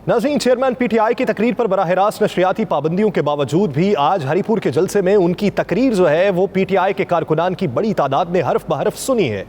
नाज़रीन, chairman PTI की तकरीर पर बराह रास्त नशरियाती पाबंदियों के बावजूद भी आज हरीपुर के जलसे में उनकी तकरीर जो है वो पीटीआई के कारकुनान की बड़ी तादाद ने हरफ बहरफ सुनी है।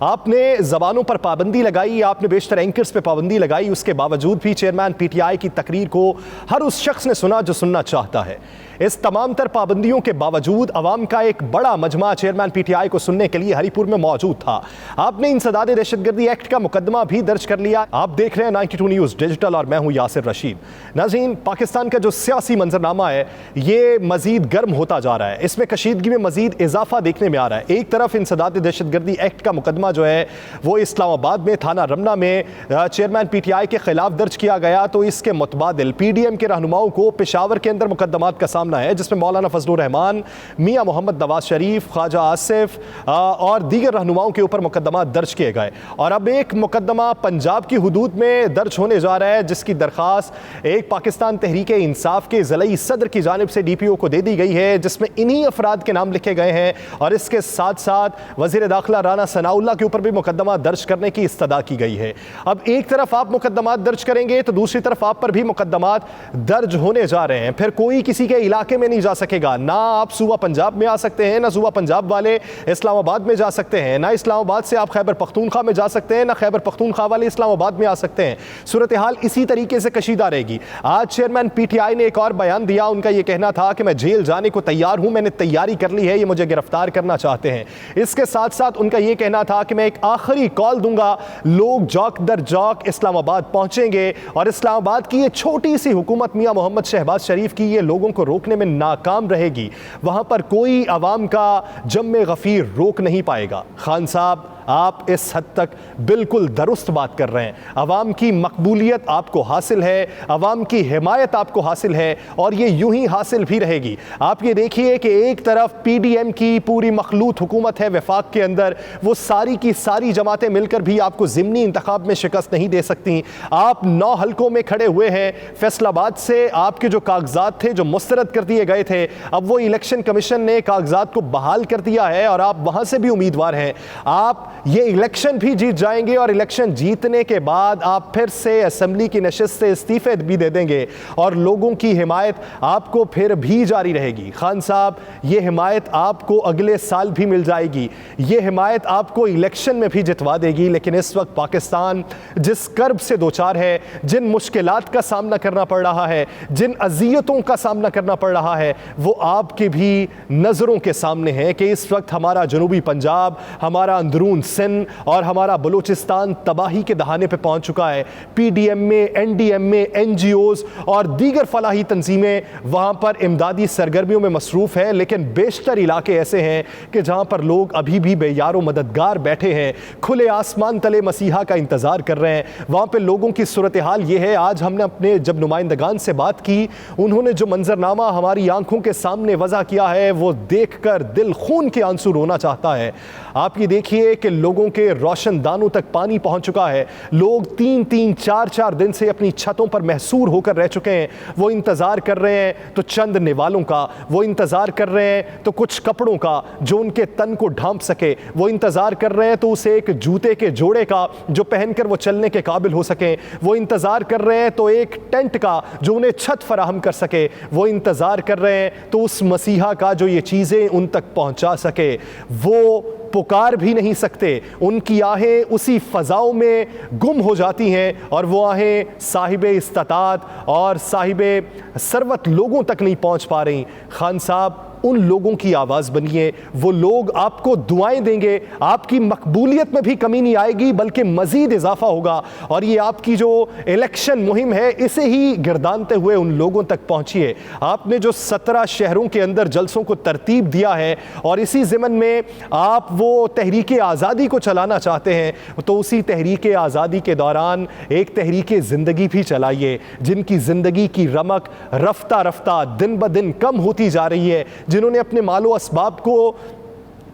आपने ज़बानों पर पाबंदी लगाई, आपने बेशतर एंकर्स पे पाबंदी लगाई, उसके बावजूद भी चेयरमैन पीटीआई की तकरीर को हर उस शख्स ने सुना जो सुनना चाहता है। इस तमाम तर पाबंदियों के बावजूद अवाम का एक बड़ा मजमा चेयरमैन पीटीआई को सुनने के लिए हरीपुर में मौजूद था। आपने इंसदाद दहशतगर्दी एक्ट का मुकदमा भी दर्ज कर लिया। आप देख रहे हैं 92 न्यूज़ डिजिटल और मैं हूं यासिर रशीद। नाज़रीन, पाकिस्तान का जो सियासी मंजरनामा है ये मजीद गर्म होता जा रहा है, इसमें कशीदगी में मजीद इजाफा देखने में आ रहा है। एक तरफ इंसदाद दहशतगर्दी एक्ट का मुकदमा जो है वो इस्लामाबाद में थाना रमना में चेयरमैन पीटीआई के खिलाफ दर्ज किया गया, तो इसके मुतबादिल पीडीएम के रहनुमाओं को पेशावर के अंदर मुकदमात का सामना है, जिसमें मौलाना फजलुर रहमान, मियां मोहम्मद नवाज शरीफ, ख्वाजा आसिफ और दीगर रहनुमाओं के ऊपर मुकदमा दर्ज किए गए। और अब एक मुकदमा पंजाब की हुदूद में दर्ज होने जा रहा है, जिसकी दरख्वास्त एक पाकिस्तान तहरीक इंसाफ के ज़िलई सदर की जानिब से डीपीओ को दे दी गई है, जिसमें इन्हीं अफराद के नाम लिखे गए हैं। और इसके साथ साथ वज़ीर दाखिला राना सनाउल्लाह के ऊपर भी मुकदमा दर्ज करने की इस्तदा की गई है। अब एक तरफ आप मुकदमात दर्ज करेंगे तो दूसरी तरफ आप पर भी मुकदमात दर्ज होने जा रहे हैं। फिर कोई किसी के इलाके में नहीं जा सकेगा, ना आप सूबा पंजाब में आ सकते हैं, ना सूबा पंजाब वाले इस्लामाबाद में जा सकते हैं, ना इस्लामाबाद से आप खैबर पख्तूनख्वा में जा सकते हैं, ना खैबर पख्तूनख्वा वाले इस्लामाबाद में आ सकते हैं। सूरत हाल इसी तरीके से कशीदा रहेगी। आज चेयरमैन पीटीआई ने एक और बयान दिया, उनका यह कहना था कि मैं जेल जाने को तैयार हूं, मैंने तैयारी कर ली है, ये मुझे गिरफ्तार करना चाहते हैं। इसके साथ साथ उनका यह कहना था कि मैं एक आखिरी कॉल दूंगा, लोग जौक दर जौक इस्लामाबाद पहुंचेंगे और इस्लामाबाद की ये छोटी सी हुकूमत मियां मोहम्मद शहबाज शरीफ की ये लोगों को रोकने में नाकाम रहेगी। वहां पर कोई अवाम का जम्मे गफीर रोक नहीं पाएगा। खान साहब, आप इस हद तक बिल्कुल दुरुस्त बात कर रहे हैं। अवाम की मकबूलियत आपको हासिल है, अवाम की हिमायत आपको हासिल है और ये यूं ही हासिल भी रहेगी। आप ये देखिए कि एक तरफ पीडीएम की पूरी मखलूत हुकूमत है वफाक के अंदर, वो सारी की सारी जमातें मिलकर भी आपको ज़िमनी इंतखाब में शिकस्त नहीं दे सकती। आप 9 हलकों में खड़े हुए हैं। फैसलाबाद से आपके जो कागजात थे जो मुस्तरद कर दिए गए थे, अब वो इलेक्शन कमीशन ने कागजात को बहाल कर दिया है और आप वहाँ से भी उम्मीदवार हैं। आप ये इलेक्शन भी जीत जाएंगे और इलेक्शन जीतने के बाद आप फिर से असेंबली की नशिस्त से इस्तीफे भी दे देंगे और लोगों की हिमायत आपको फिर भी जारी रहेगी। खान साहब, ये हिमायत आपको अगले साल भी मिल जाएगी, ये हिमायत आपको इलेक्शन में भी जितवा देगी। लेकिन इस वक्त पाकिस्तान जिस कर्ब से दो चार है, जिन मुश्किलात का सामना करना पड़ रहा है, जिन अजियतों का सामना करना पड़ रहा है, वो आपके भी नज़रों के सामने है कि इस वक्त हमारा जनूबी पंजाब, हमारा अंदरून सिंध और हमारा बलूचिस्तान तबाही के दहाने पे पहुंच चुका है। पीडीएम में, एनडीएम में, एनजीओज और दीगर फलाही तंजीमें वहां पर इमदादी सरगर्मियों में मसरूफ है, लेकिन बेशतर इलाके ऐसे हैं कि जहां पर लोग अभी भी बेयारो मददगार बैठे हैं, खुले आसमान तले मसीहा का इंतजार कर रहे हैं। वहां पे लोगों की सूरत हाल ये है। आज हमने अपने जब नुमाइंदगान से बात की, उन्होंने जो मंजरनामा हमारी आंखों के सामने वज़ा किया है वो देखकर दिल खून के आंसू रोना चाहता है। आप ये देखिए कि लोगों के रोशनदानों तक पानी पहुंच चुका है। लोग 3-3, 4-4 दिन से अपनी छतों पर महसूर होकर रह चुके हैं। वो इंतज़ार कर रहे हैं तो चंद निवालों का, वो इंतज़ार कर रहे हैं तो कुछ कपड़ों का जो उनके तन को ढांप सके, वो इंतज़ार कर रहे हैं तो उसे एक जूते के जोड़े का जो पहनकर वो चलने के काबिल हो सके, वो इंतज़ार कर रहे हैं तो एक टेंट का जो उन्हें छत फराहम कर सके, वो इंतज़ार कर रहे हैं तो उस मसीहा का जो ये चीज़ें उन तक पहुँचा सके। वो पुकार भी नहीं सकते, उनकी आहें उसी फ़ज़ाओं में गुम हो जाती हैं और वो आहें साहिबे इस्तात और साहिबे सरवत लोगों तक नहीं पहुंच पा रही। खान साहब, उन लोगों की आवाज़ बनिए, वो लोग आपको दुआएं देंगे, आपकी मकबूलियत में भी कमी नहीं आएगी बल्कि मज़ीद इजाफा होगा और ये आपकी जो इलेक्शन मुहिम है इसे ही गिरदानते हुए उन लोगों तक पहुंचिए। आपने जो 17 शहरों के अंदर जलसों को तरतीब दिया है और इसी ज़िमन में आप वो तहरीक आज़ादी को चलाना चाहते हैं, तो उसी तहरीक आज़ादी के दौरान एक तहरीक ज़िंदगी भी चलाइए, जिनकी ज़िंदगी की रमक रफ्ता रफ्ता दिन ब दिन कम होती जा रही है, जिन्होंने अपने मालो असबाब को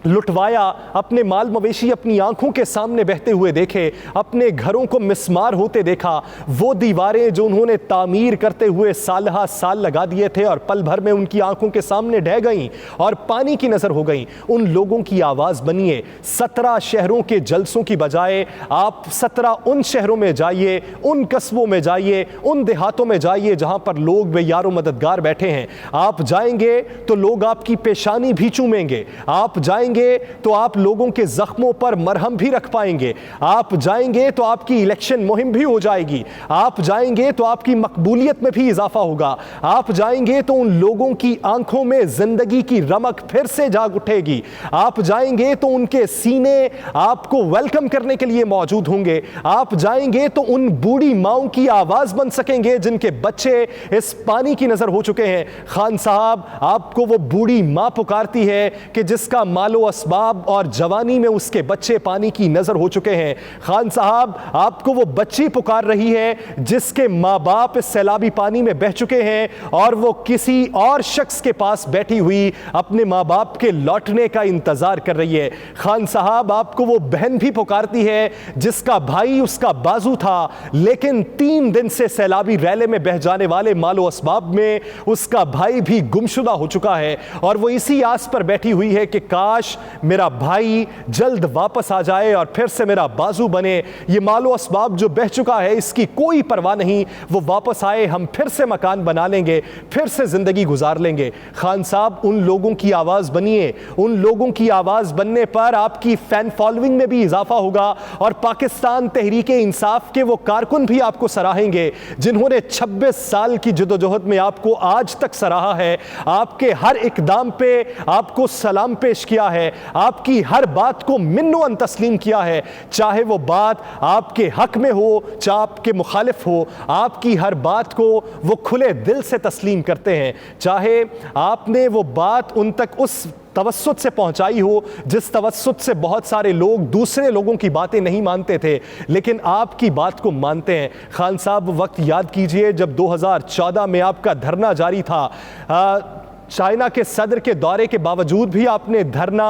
लुटवाया, अपने माल मवेशी अपनी आंखों के सामने बहते हुए देखे, अपने घरों को मिस्मार होते देखा, वो दीवारें जो उन्होंने तामीर करते हुए साल लगा दिए थे और पल भर में उनकी आंखों के सामने ढह गईं और पानी की नजर हो गईं, उन लोगों की आवाज बनिए। 17 शहरों के जलसों की बजाय आप 17 उन शहरों में जाइए, उन कस्बों में जाइए, उन देहातों में जाइए जहां पर लोग बेयारो मददगार बैठे हैं। आप जाएंगे तो लोग आपकी पेशानी भी चूमेंगे, आप जाएंगे तो आप लोगों के जख्मों पर मरहम भी रख पाएंगे, आप जाएंगे तो आपकी इलेक्शन मुहिम भी हो जाएगी, आप जाएंगे तो आपकी मकबूलियत में भी इजाफा होगा, आप जाएंगे तो उन लोगों की आंखों में जिंदगी की रमक फिर से जाग उठेगी, आप जाएंगे तो उनके सीने आपको वेलकम करने के लिए मौजूद होंगे, आप जाएंगे तो उन बूढ़ी माओं की आवाज बन सकेंगे जिनके बच्चे इस पानी की नजर हो चुके हैं। खान साहब, आपको वो बूढ़ी मां पुकारती है कि जिसका मालो असबाब और जवानी में उसके बच्चे पानी की नजर हो चुके हैं। खान साहब, आपको वो बच्ची पुकार रही है जिसके माँ बाप इस सैलाबी पानी में बह चुके हैं और वो किसी और शख्स के पास बैठी हुई अपने माँ बाप के लौटने का इंतजार कर रही है। खान साहब, आपको वो बहन भी पुकारती है जिसका भाई उसका बाजू था, लेकिन 3 दिन से सैलाबी रैले में बह जाने वाले मालो असबाब में उसका भाई भी गुमशुदा हो चुका है और वो इसी आस पर बैठी हुई है कि काश मेरा भाई जल्द वापस आ जाए और फिर से मेरा बाजू बने। ये मालो असबाब जो बह चुका है इसकी कोई परवाह नहीं, वो वापस आए, हम फिर से मकान बना लेंगे, फिर से जिंदगी गुजार लेंगे। खान साहब, उन लोगों की आवाज बनिए, उन लोगों की आवाज बनने पर आपकी फैन फॉलोइंग में भी इजाफा होगा और पाकिस्तान तहरीके इंसाफ के वो कारकुन भी आपको सराहेंगे जिन्होंने 26 साल की जदोजहद में आपको आज तक सराहा है, आपके हर इकदाम पे आपको सलाम पेश किया है, आपकी हर बात को मिन्नो तस्लीम किया है, चाहे वो बात आपके हक में हो चाहे आपके मुखालिफ हो, आपकी हर बात को वो खुले दिल से तस्लीम करते हैं। चाहे आपने वो बात उन तक उस तवस्सुत से पहुंचाई हो जिस तवस्सुत से बहुत सारे लोग दूसरे लोगों की बातें नहीं मानते थे, लेकिन आपकी बात को मानते हैं। खान साहब, वक्त याद कीजिए जब 2014 में आपका धरना जारी था, चाइना के सदर के दौरे के बावजूद भी आपने धरना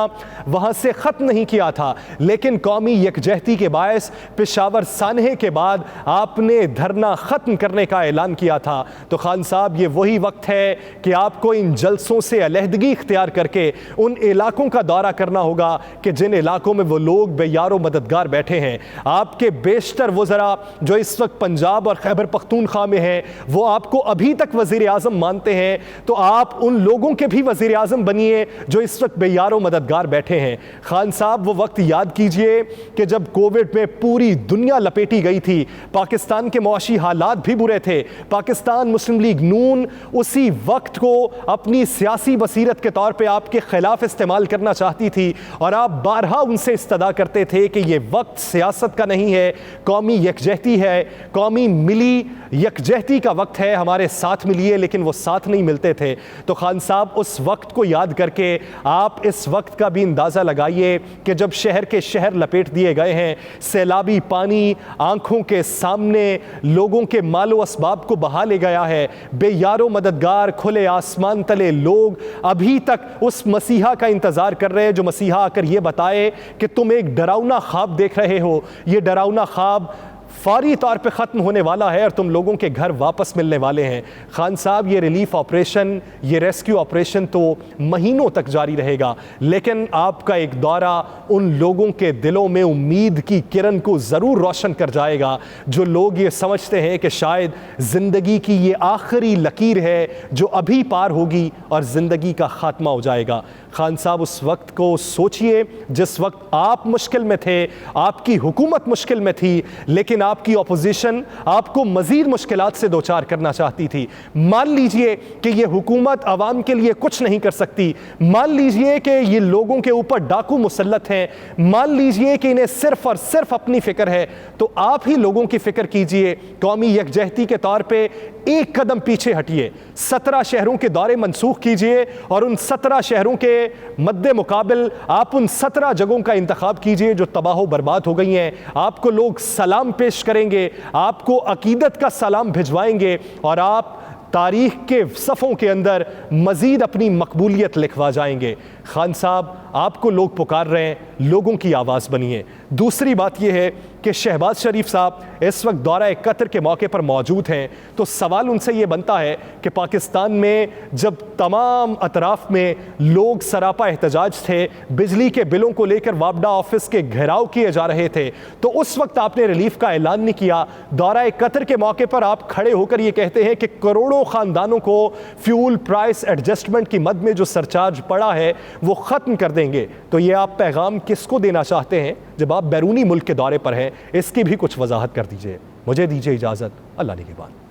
वहां से ख़त्म नहीं किया था, लेकिन कौमी यकजहती के बायस पेशावर सानहे के बाद आपने धरना ख़त्म करने का ऐलान किया था। तो खान साहब, ये वही वक्त है कि आपको इन जलसों से अलहदगी इख्तियार करके उन इलाकों का दौरा करना होगा कि जिन इलाकों में वो लोग बेयारो मददगार बैठे हैं। आपके बेशतर वज़रा जो इस वक्त पंजाब और खैबर पख्तूनख्वा में हैं, वो आपको अभी तक वज़ीर आज़म मानते हैं, तो आप उन लोगों के भी वज़ीर आज़म बनिए जो इस वक्त बेयारो मददगार बैठे हैं। खान साहब, वो वक्त याद कीजिए कि जब कोविड में पूरी दुनिया लपेटी गई थी, पाकिस्तान के मुआशी हालात भी बुरे थे, पाकिस्तान मुस्लिम लीग नून उसी वक्त को अपनी सियासी बसीरत के तौर पे आपके खिलाफ इस्तेमाल करना चाहती थी और आप बारहा उनसे इस्तदा करते थे कि ये वक्त सियासत का नहीं है, कौमी यकजहती है, कौमी मिली यकजहती का वक्त है, हमारे साथ मिलिए, लेकिन वो साथ नहीं मिलते थे। तो खान साहब, उस वक्त को याद करके आप इस वक्त का भी अंदाज़ा लगाइए कि जब शहर के शहर लपेट दिए गए हैं, सैलाबी पानी आंखों के सामने लोगों के मालो असबाब को बहा ले गया है, बेयारो मददगार खुले आसमान तले लोग अभी तक उस मसीहा का इंतज़ार कर रहे हैं जो मसीहा आकर ये बताए कि तुम एक डरावना ख्वाब देख रहे हो, ये डरावना ख्वाब फौरी तौर पे ख़त्म होने वाला है और तुम लोगों के घर वापस मिलने वाले हैं। खान साहब, ये रिलीफ ऑपरेशन, ये रेस्क्यू ऑपरेशन तो महीनों तक जारी रहेगा, लेकिन आपका एक दौरा उन लोगों के दिलों में उम्मीद की किरण को ज़रूर रोशन कर जाएगा जो लोग ये समझते हैं कि शायद ज़िंदगी की ये आखिरी लकीर है जो अभी पार होगी और ज़िंदगी का खात्मा हो जाएगा। खान साहब, उस वक्त को सोचिए जिस वक्त आप मुश्किल में थे, आपकी हुकूमत मुश्किल में थी, लेकिन आपकी अपोजिशन आपको मजीद मुश्किलात से दो चार करना चाहती थी। मान लीजिए कि ये हुकूमत आवाम के लिए कुछ नहीं कर सकती, मान लीजिए कि ये लोगों के ऊपर डाकू मुसल्लत हैं, मान लीजिए कि इन्हें सिर्फ और सिर्फ अपनी फिक्र है, तो आप ही लोगों की फिक्र कीजिए। कौमी यकजहती के तौर पे एक कदम पीछे हटिए, 17 शहरों के दौरे मनसूख कीजिए और उन 17 शहरों के मद्दे मुकाबिल आप उन 17 जगहों का इंतखाब कीजिए जो तबाह बर्बाद हो गई हैं। आपको लोग सलाम पेश करेंगे, आपको अकीदत का सलाम भिजवाएंगे और आप तारीख के सफ़ों के अंदर मज़ीद अपनी मकबूलियत लिखवा जाएंगे। खान साहब, आपको लोग पुकार रहे हैं, लोगों की आवाज़ बनिए। दूसरी बात यह है कि शहबाज शरीफ साहब इस वक्त दौरा कतर के मौके पर मौजूद हैं, तो सवाल उनसे ये बनता है कि पाकिस्तान में जब तमाम अतराफ़ में लोग सरापा एहतजाज थे, बिजली के बिलों को लेकर वापडा ऑफिस के घेराव किए जा रहे थे, तो उस वक्त आपने रिलीफ का ऐलान नहीं किया। दौरा कतर के मौके पर आप खड़े होकर ये कहते हैं कि करोड़ों ख़ानदानों को फ्यूल प्राइस एडजस्टमेंट की मद में जो सरचार्ज पड़ा है वो ख़त्म कर देंगे। तो ये आप पैगाम किसको देना चाहते हैं जब आप बैरूनी मुल्क के दौरे पर हैं? इसकी भी कुछ वजाहत कर दीजिए। मुझे दीजिए इजाज़त, अल्लाह निगहबान।